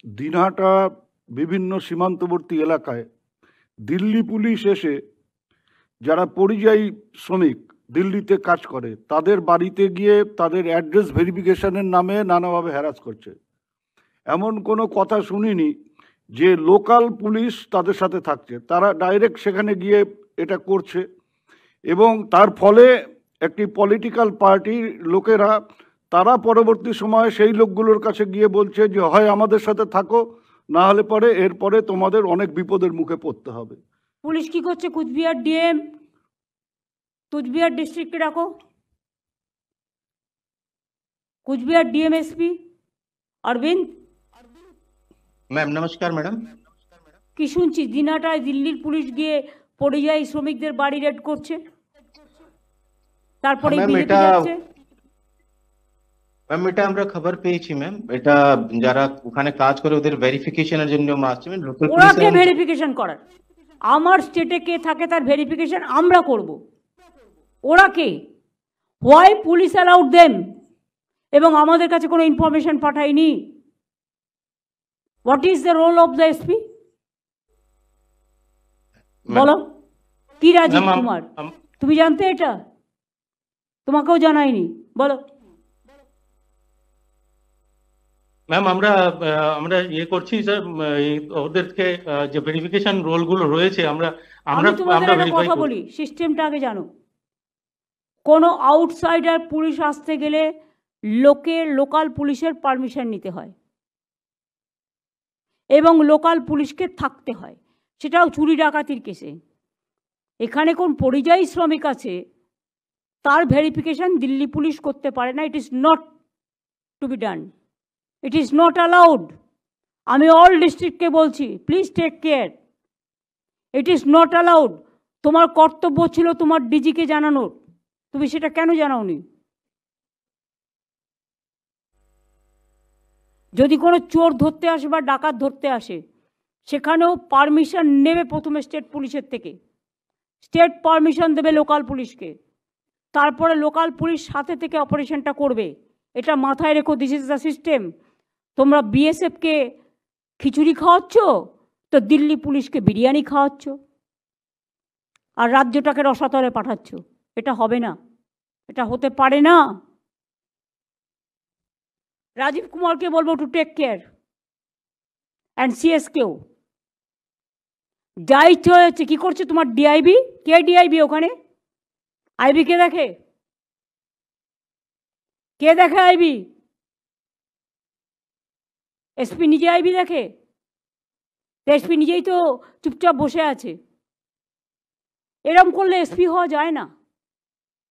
দিনহাটা বিভিন্ন সীমান্তবর্তী এলাকায় দিল্লি পুলিশ এসে যারা পরিযায়ী শ্রমিক দিল্লিতে কাজ করে তাদের বাড়িতে গিয়ে তাদের অ্যাড্রেস ভেরিফিকেশনের নামে নানাভাবে হ্যারাস করছে। এমন কোনো কথা শুনিনি যে লোকাল পুলিশ তাদের সাথে থাকছে, তারা ডাইরেক্ট সেখানে গিয়ে এটা করছে এবং তার ফলে একটি পলিটিক্যাল পার্টির লোকেরা তারা পরবর্তী সময়ে সেই লোকগুলোর কাছে গিয়ে বলছে যে হয় আমাদের সাথে থাকো, না হলে পরে এরপরে তোমাদের অনেক বিপদের মুখে পড়তে হবে। পুলিশ কি করছে? কুচবিহার ডিএম, কুচবিহার ডিস্ট্রিক্টে ডাকো, কুচবিহার ডিএমএসপি অরবিন্দ। मैम नमस्कार मैडम। কি শুনছি দিনহাটায় দিল্লির পুলিশ গিয়ে পরিযায়ী শ্রমিকদের বাড়ি রেড করছে, তারপরে ম্যাম বিজেপি এটা যাচ্ছে। ম্যাম এটা আমরা খবর পেয়েছি ম্যাম, এটা যারা ওখানে কাজ করে ওদের ভেরিফিকেশনের জন্য আসছে ম্যাম। লোকাল ওরা কে পুলিশ ভেরিফিকেশন করার? আমার স্টেটে কে থাকে তার ভেরিফিকেশন আমরা করব, ওরা কে? Why police allowed them? এবং আমাদের কাছে কোনো ইনফরমেশন পাঠায়নি। What is the role of the SP? বলো কি রাজীব কুমার, তুমি জানতে এটা? তোমাকেও জানায়নি, বলো। ম্যাম আমরা আমরা ইয়ে করছি স্যার, ওদেরকে যে ভেরিফিকেশন রোলগুলো রয়েছে আমরা আমরা আমি তোমাদের আমরা একটা ভেরিফাই কথা বলি, সিস্টেমটা আগে জানো। কোনো আউটসাইডার পুলিশ আসতে গেলে লোকাল পুলিশের পারমিশন নিতে হয় এবং লোকাল পুলিশকে থাকতে হয়, সেটাও চুরি ডাকাতির কেসে। এখানে কোন পরিযায়ী শ্রমিক আছে তার ভেরিফিকেশন দিল্লি পুলিশ করতে পারে না। It is not to be done, it is not allowed. আমি অল ডিস্ট্রিক্টকে বলছি, please take care, it is not allowed. তোমার কর্তব্য ছিল তোমার ডিজিকে জানানোর, তুমি সেটা কেন জানাওনি? যদি কোনো চোর ধরতে আসে বা ডাকাত ধরতে আসে, সেখানেও পারমিশন নেবে প্রথমে স্টেট পুলিশের থেকে, স্টেট পারমিশন দেবে লোকাল পুলিশকে, তারপরে লোকাল পুলিশ সাথে থেকে অপারেশনটা করবে। এটা মাথায় রেখো, দিস ইজ দ্য সিস্টেম। তোমরা বিএসএফকে খিচুড়ি খাওয়াচ্ছ তো দিল্লি পুলিশকে বিরিয়ানি খাওয়াচ্ছ আর রাজ্যটাকে রসাতলে পাঠাচ্ছ। এটা হবে না, এটা হতে পারে না। রাজীব কুমারকে বলবো টু টেক কেয়ার, অ্যান্ড সিএসকেও। যা ইচ্ছে হয়েছে কি করছে তোমার ডিআইবি? কে ডিআইবি ওখানে? আইবি কে দেখে? কে দেখে আইবি? এসপি নিজে আইবি দেখে? এসপি নিজেই তো চুপচাপ বসে আছে। এরম করলে এসপি হওয়া যায় না।